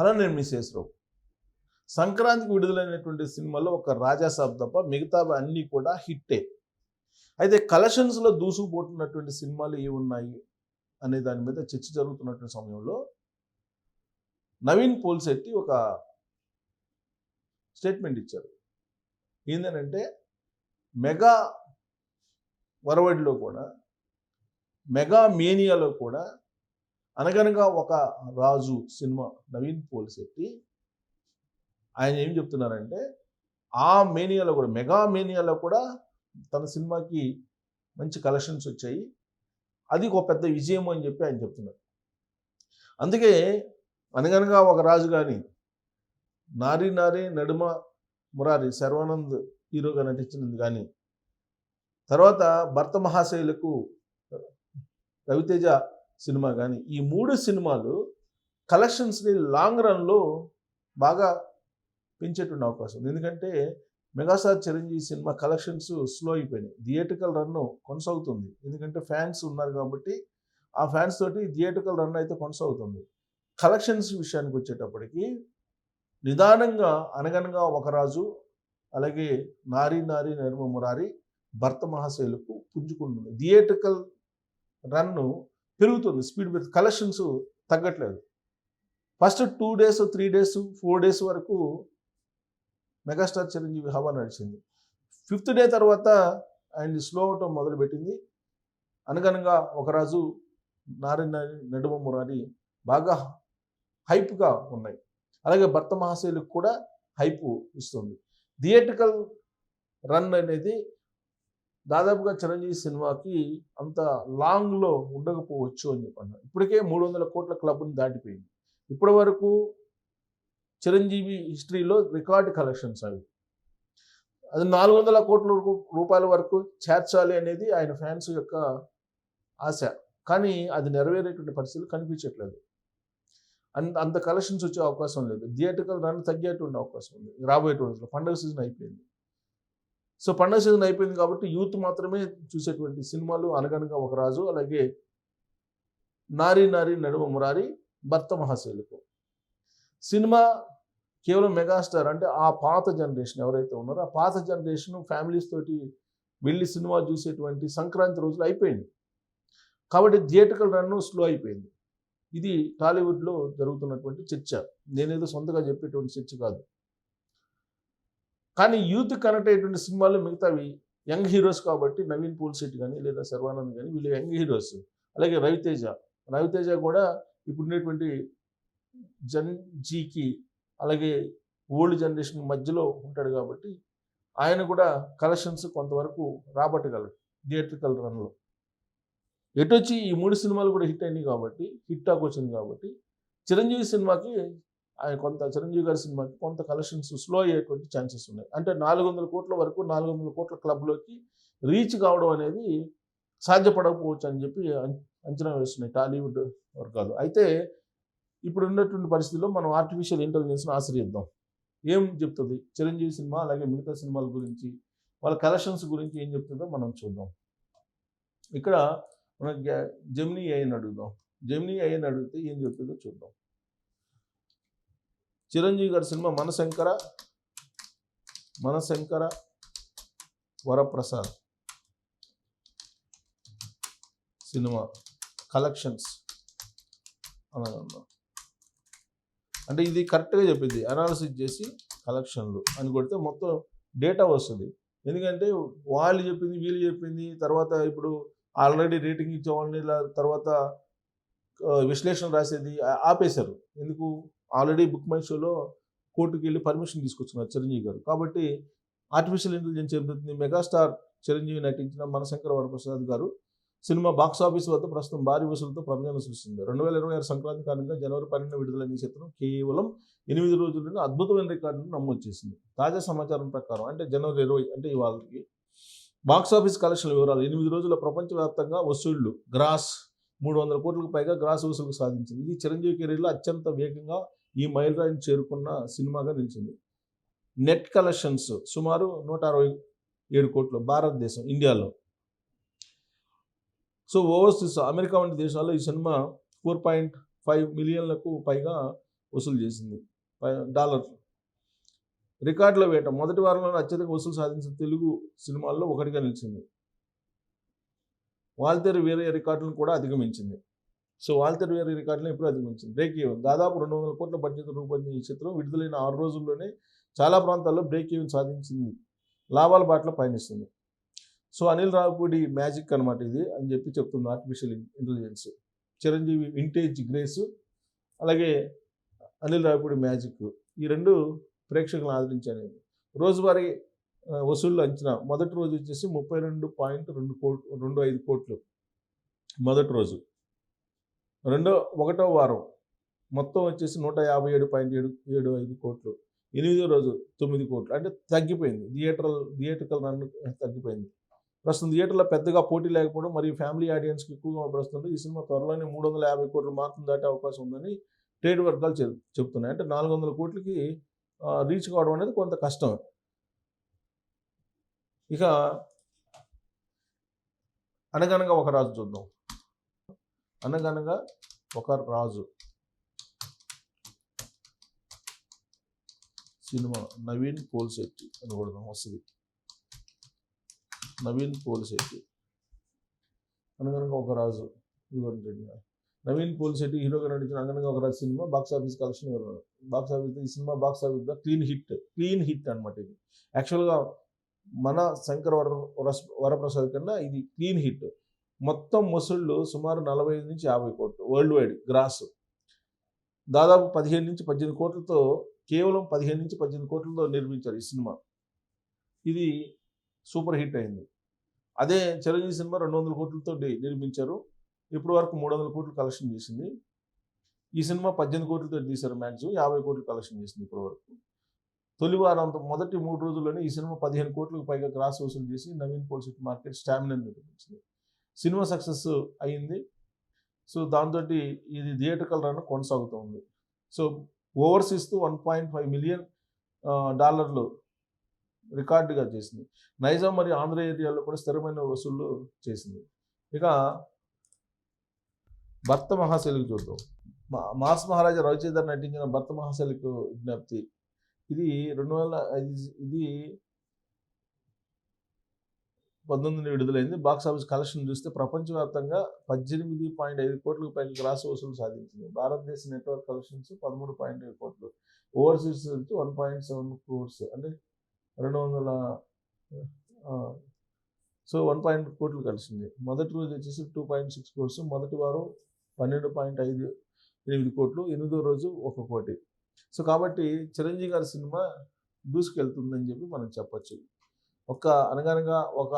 Hello నేను మిసేశ్రావు. సంక్రాంతికి విడుదలైనటువంటి సినిమాలో ఒక రాజాసాబ్ తప్ప మిగతా అన్నీ కూడా హిట్టే. అయితే కలెక్షన్స్లో దూసుకుపోతున్నటువంటి సినిమాలు ఏమున్నాయి అనే దాని మీద చర్చ జరుగుతున్నటువంటి సమయంలో నవీన్ పోల్శెట్టి ఒక స్టేట్మెంట్ ఇచ్చారు. ఏంటంటే మెగా వరవడిలో కూడా, మెగా మేనియాలో కూడా అనగనగా ఒక రాజు సినిమా నవీన్ పోల్శెట్టి ఆయన ఏం చెప్తున్నారంటే ఆ మేనియాలో కూడా, మెగా మేనియాలో కూడా తన సినిమాకి మంచి కలెక్షన్స్ వచ్చాయి, అది ఒక పెద్ద విజయం అని చెప్పి ఆయన చెప్తున్నారు. అందుకే అనగనగా ఒక రాజు కానీ, నారీ నారీ నడుమ మురారి శర్వానంద్ హీరోగా నటించినది కానీ, తర్వాత భర్త మహాశైలకు రవితేజ సినిమా కానీ, ఈ 3 సినిమాలు కలెక్షన్స్ని లాంగ్ రన్లో బాగా పెంచేటువంటి అవకాశం ఉంది. ఎందుకంటే megastar Chiranjeevi cinema collections slow అయిపోయినాయి. థియేట్రికల్ రన్ కొనసాగుతుంది, ఎందుకంటే ఫ్యాన్స్ ఉన్నారు కాబట్టి ఆ ఫ్యాన్స్ తోటి థియేట్రికల్ రన్ అయితే కొనసాగుతుంది. కలెక్షన్స్ విషయానికి వచ్చేటప్పటికి నిదానంగా అనగనగా ఒక రాజు, అలాగే నారీ నారీ నడుమ మురారి, భర్త మహాశైలకు పుంజుకుంటుంది. థియేట్రికల్ రన్ను పెరుగుతుంది, స్పీడ్ పెరుగుతుంది, కలెక్షన్స్ తగ్గట్లేదు. ఫస్ట్ 2 days 3 days 4 days వరకు మెగాస్టార్ చిరంజీవి హవా నడిచింది. 5th day తర్వాత ఆయన స్లో అవటం మొదలుపెట్టింది. అనగనగా ఒక రాజు, నారీ నారీ నడుమ మురారి బాగా హైప్గా ఉన్నాయి. అలాగే భర్త మహాశైలకు కూడా హైప్ ఇస్తుంది. థియేట్రికల్ రన్ అనేది దాదాపుగా చిరంజీవి సినిమాకి అంత లాంగ్లో ఉండకపోవచ్చు అని చెప్పన్నారు. ఇప్పటికే 300 కోట్ల క్లబ్ని దాటిపోయింది. ఇప్పటి వరకు చిరంజీవి హిస్టరీలో రికార్డ్ కలెక్షన్స్ అవి. అది 400 కోట్ల రూపాయల వరకు చేర్చాలి అనేది ఆయన ఫ్యాన్స్ యొక్క ఆశ. కానీ అది నెరవేరేటువంటి పరిస్థితులు కనిపించట్లేదు. అంత కలెక్షన్స్ వచ్చే అవకాశం లేదు. థియేట్రికల్ రన్ తగ్గేటువంటి అవకాశం ఉంది రాబోయేటువంటి రోజుల్లో. పండుగ సీజన్ అయిపోయింది. సో పండుగ సీజన్ అయిపోయింది కాబట్టి యూత్ మాత్రమే చూసేటువంటి సినిమాలు అనగనగా ఒక రాజు, అలాగే నారీ నారీ నడుమ మురారి, భర్త మహాశైలకు. సినిమా కేవలం మెగాస్టార్ అంటే ఆ పాత జనరేషన్ ఎవరైతే ఉన్నారో ఆ పాత జనరేషన్ ఫ్యామిలీస్ తోటి వెళ్ళి సినిమా చూసేటువంటి సంక్రాంతి రోజులు అయిపోయింది. కాబట్టి థియేట్రికల్ రన్ స్లో అయిపోయింది. ఇది టాలీవుడ్లో జరుగుతున్నటువంటి చర్చ. నేనేదో సొంతగా చెప్పేటువంటి చర్చ కాదు. కానీ యూత్ కనెక్ట్ అయ్యేటువంటి సినిమాలు మిగతావి యంగ్ హీరోస్ కాబట్టి నవీన్ పోల్శెట్టి కానీ లేదా శర్వానంద్ కానీ వీళ్ళు యంగ్ హీరోస్. అలాగే రవితేజ కూడా ఇప్పుడున్నటువంటి జన్జీకి అలాగే ఓల్డ్ జనరేషన్ మధ్యలో ఉంటాడు కాబట్టి ఆయన కూడా కలెక్షన్స్ కొంతవరకు రాబట్టగలడు థియేట్రికల్ రన్లో. ఎటొచ్చి ఈ 3 సినిమాలు కూడా హిట్ అయినాయి కాబట్టి, హిట్ టాక్ వచ్చింది కాబట్టి చిరంజీవి సినిమాకి చిరంజీవి గారి సినిమాకి కొంత కలెక్షన్స్ స్లో అయ్యేటువంటి ఛాన్సెస్ ఉన్నాయి. అంటే 400 కోట్ల వరకు, 400 కోట్ల క్లబ్లోకి రీచ్ కావడం అనేది సాధ్యపడకపోవచ్చు అని చెప్పి అంచనా వేస్తున్నాయి టాలీవుడ్ వర్గాలు. అయితే ఇప్పుడు ఉన్నటువంటి పరిస్థితుల్లో మనం ఆర్టిఫిషియల్ ఇంటెలిజెన్స్ను ఆశ్రయిద్దాం. ఏం చెప్తుంది చిరంజీవి సినిమా అలాగే మిగతా సినిమాల గురించి, వాళ్ళ కలెక్షన్స్ గురించి ఏం చెప్తుందో మనం చూద్దాం. ఇక్కడ మనం జెమినీ ఏఐని అడుగుదాం. జెమినీ ఏఐని అడిగితే ఏం చెప్తుందో చూద్దాం. చిరంజీవి గారి సినిమా మనశంకర వరప్రసాద్ సినిమా కలెక్షన్స్ అని అన్నాం. అంటే ఇది కరెక్ట్గా చెప్పింది, అనాలిసిస్ చేసి కలెక్షన్లు అని కొడితే మొత్తం డేటా వస్తుంది. ఎందుకంటే వాళ్ళు చెప్పింది వీళ్ళు చెప్పింది తర్వాత ఇప్పుడు ఆల్రెడీ రేటింగ్ ఇచ్చే వాళ్ళని తర్వాత విశ్లేషణ రాసేది ఆపేశారు. ఎందుకు? ఆల్రెడీ బుక్ మై షోలో కోర్టుకి వెళ్ళి పర్మిషన్ తీసుకొచ్చున్నారు చిరంజీవి గారు. కాబట్టి ఆర్టిఫిషియల్ ఇంటెలిజెన్స్ చెబుతుంది మెగాస్టార్ చిరంజీవి నటించిన మనశంకర వరప్రసాద్ గారు సినిమా బాక్సాఫీస్ వద్ద ప్రస్తుతం భారీ వసూలతో ప్రపంచాన్ని సృష్టింది. 2026 సంక్రాంతి కారణంగా జనవరి 12 విడుదలైన ఈ చిత్రం కేవలం 8 రోజుల్లోనే అద్భుతమైన రికార్డును నమోదు చేసింది. తాజా సమాచారం ప్రకారం అంటే జనవరి 20 అంటే ఇవాళకి బాక్సాఫీస్ కలెక్షన్ల వివరాలు. 8 రోజుల ప్రపంచవ్యాప్తంగా వసూళ్లు గ్రాస్ 300 కోట్లకు పైగా గ్రాస్ వసూలు సాధించింది. ఇది చిరంజీవి కెరీర్లో అత్యంత వేగంగా ఈ మైలురాయిని చేరుకున్న సినిమాగా నిలిచింది. నెట్ కలెక్షన్స్ సుమారు 167 కోట్లు భారతదేశం, ఇండియాలో. సో ఓవర్సీస్ అమెరికా వంటి దేశాల్లో ఈ సినిమా 4.5 మిలియన్లకు పైగా వసూలు చేసింది డాలర్. రికార్డుల వేట మొదటి వారంలో అత్యధిక వసూలు సాధించిన తెలుగు సినిమాల్లో ఒకటిగా నిలిచింది. వాల్తేరు వీరయ్య రికార్డులను కూడా అధిగమించింది. సో వాల్తేరు వీరయ్య రికార్డులను ఎప్పుడు అధిగమించింది. బ్రేక్ ఈవెన్ దాదాపు 200 కోట్ల బడ్జెట్ రూపొందిన ఈ చిత్రం విడుదలైన 6 రోజుల్లోనే చాలా ప్రాంతాల్లో బ్రేక్ ఈవెన్ సాధించింది, లాభాల బాటలో పయనిస్తుంది. సో అనిల్ రావిపూడి మ్యాజిక్ అనమాట ఇది అని చెప్పి చెప్తుంది artificial intelligence. Chiranjeevi vintage grace, అలాగే అనిల్ రావిపూడి మ్యాజిక్, ఈ రెండు ప్రేక్షకులను ఆదరించాయి. రోజువారీ వసూళ్ల అంచనా మొదటి రోజు వచ్చేసి 32.25 కోట్లు మొదటి రోజు. ఒకటో వారం మొత్తం వచ్చేసి 157.75 కోట్లు. 8వ రోజు 9 కోట్లు. అంటే తగ్గిపోయింది, థియేట్రికల్ రన్ తగ్గిపోయింది. ప్రస్తుతం థియేటర్లో పెద్దగా పోటీ లేకపోవడం మరియు ఫ్యామిలీ ఆడియన్స్కి ఎక్కువగా ప్రస్తుతం ఈ సినిమా త్వరలోనే 350 కోట్లు మాత్రం దాటే అవకాశం ఉందని ట్రేడ్ వర్గాలు చెప్తున్నాయి. అంటే 400 కోట్లకి రీచ్ కావడం అనేది కొంత కష్టం. ఇక అనగనగా ఒక రాజు చూద్దాం. అనగనగా ఒక రాజు సినిమా నవీన్ పోల్శెట్టి అని కొడదాం వస్తుంది. నవీన్ పోల్శెట్టి అనగనగా ఒక రాజు. నవీన్ పోల్శెట్టి హీరోగా నటించిన అనగనగా ఒక రాజు సినిమా బాక్సాఫీస్ కలెక్షన్ ఈ సినిమా బాక్సాఫీస్ క్లీన్ హిట్ అనమాట. ఇది యాక్చువల్గా మన శంకర్ వరప్రసాద్ కన్నా ఇది క్లీన్ హిట్. మొత్తం వసూళ్లు సుమారు 45 నుంచి 50 కోట్లు వరల్డ్ వైడ్ గ్రాస్. దాదాపు 15 నుంచి 18 కోట్లతో, కేవలం 15 నుంచి 18 కోట్లతో నిర్మించారు ఈ సినిమా. ఇది సూపర్ హిట్ అయింది. అదే చిరంజీవి సినిమా 200 కోట్లతో నిర్మించారు. ఇప్పటి వరకు 300 కోట్లు కలెక్షన్ చేసింది. ఈ సినిమా 18 కోట్లతో తీశారు, మ్యాక్సిమం 50 కోట్లు కలెక్షన్ చేసింది ఇప్పటి వరకు. తొలి వారంతో మొదటి 3 రోజుల్లోనే ఈ సినిమా 15 కోట్లకు పైగా గ్రాస్ వసూలు చేసి నవీన్ పోల్శెట్టి మార్కెట్ స్టామినాని నిరూపించింది. సినిమా సక్సెస్ అయ్యింది. సో దాంతో ఇది థియేట్రికల్ రన్ కొనసాగుతుంది. సో ఓవర్సీస్తో $1.5 మిలియన్ రికార్డుగా చేసింది. నైజాం మరియు ఆంధ్ర ఏరియాలో కూడా స్థిరమైన వసూళ్లు చేసింది. ఇక భర్త మహాశైలికి చూద్దాం. మాస్ మహారాజా రవిచంద్రన్ నటించిన భర్త మహాశైలికి విజ్ఞప్తి. ఇది 2019 విడుదలైంది. బాక్సాఫీస్ కలెక్షన్ చూస్తే ప్రపంచవ్యాప్తంగా 18.5 కోట్లకు పైగా గ్రాస్ వసూలు సాధించింది. భారతదేశ నెట్వర్క్ కలెక్షన్స్ 13.7 కోట్లు, ఓవర్సీస్ 1.7 క్రోర్స్, అంటే 1 కోట్లు కలిసింది. మొదటి రోజు వచ్చేసి 2.6 క్రోర్స్, మొదటి వారం 12.58 కోట్లు, 8వ రోజు 1 కోటి. సో కాబట్టి చిరంజీవి గారి సినిమా దూసుకెళ్తుందని చెప్పి మనం చెప్పచ్చు. అనగనగా ఒక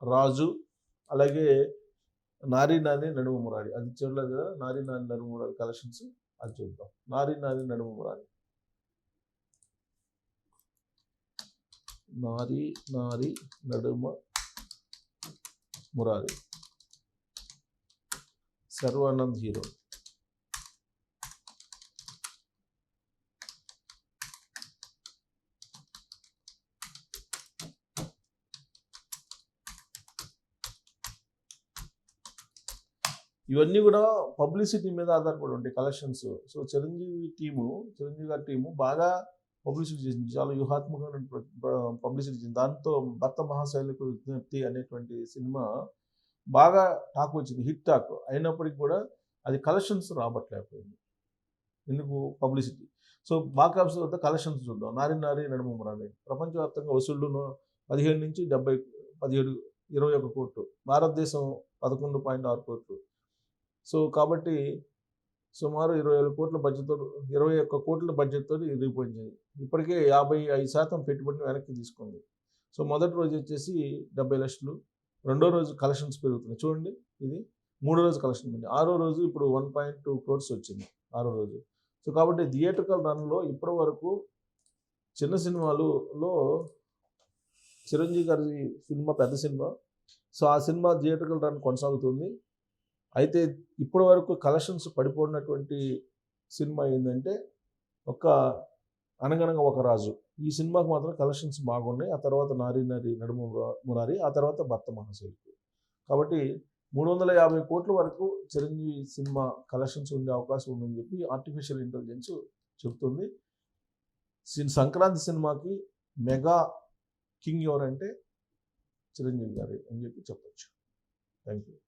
రాజు, అలాగే నారీ నడుమ మురారి, అది చూడలేదు కదా, నారీ నడుమ మురారి కలెక్షన్స్ అది చూద్దాం. నారీ నడుమ మురారి, నారీ నడుమ మురారి, శర్వానంద్ హీరో. ఇవన్నీ కూడా పబ్లిసిటీ మీద ఆధారపడి ఉంటాయి కలెక్షన్స్. సో చిరంజీవి గారి టీము బాగా పబ్లిసిటీ చేసింది, చాలా వ్యూహాత్మకమైన పబ్లిసిటీ చేసింది. దాంతో భర్త మహాశైలికి విజ్ఞప్తి అనేటువంటి సినిమా బాగా టాక్ వచ్చింది, హిట్ టాక్ అయినప్పటికీ కూడా అది కలెక్షన్స్ రాబట్టలేకపోయింది. ఎందుకు? పబ్లిసిటీ. సో బాక్సాఫీస్ వద్ద కలెక్షన్స్ చూద్దాం. నారీ నడుమ మురారి ప్రపంచవ్యాప్తంగా వసూళ్లు 17 నుంచి 21 కోట్లు, భారతదేశం 11.6 కోట్లు. సో కాబట్టి సుమారు 21 కోట్ల బడ్జెట్తో రూపొందించింది. ఇప్పటికే 55% పెట్టుబడిని వెనక్కి తీసుకుంది. సో మొదటి రోజు వచ్చేసి 70 లక్షలు, రెండో రోజు కలెక్షన్స్ పెరుగుతున్నాయి చూడండి. ఇది 3వ రోజు కలెక్షన్ ఉంది. 6వ రోజు ఇప్పుడు 1.2 క్రోర్స్ వచ్చింది 6వ రోజు. సో కాబట్టి థియేట్రికల్ రన్లో ఇప్పటి వరకు చిన్న సినిమాలలో చిరంజీవి గారి సినిమా పెద్ద సినిమా. సో ఆ సినిమా థియేట్రికల్ రన్ కొనసాగుతుంది. అయితే ఇప్పటి వరకు కలెక్షన్స్ పడిపోయినటువంటి సినిమా ఏంటంటే అనగనగా ఒక రాజు. ఈ సినిమాకి మాత్రం కలెక్షన్స్ బాగున్నాయి. ఆ తర్వాత నారీ నడుమ మురారి, ఆ తర్వాత భర్త మహాశైలికి. కాబట్టి 350 కోట్ల వరకు చిరంజీవి సినిమా కలెక్షన్స్ ఉండే అవకాశం ఉందని చెప్పి ఆర్టిఫిషియల్ ఇంటెలిజెన్స్ చెప్తుంది. సంక్రాంతి సినిమాకి మెగా కింగ్ ఎవరంటే చిరంజీవి గారు అని చెప్పి చెప్పొచ్చు. Thank you.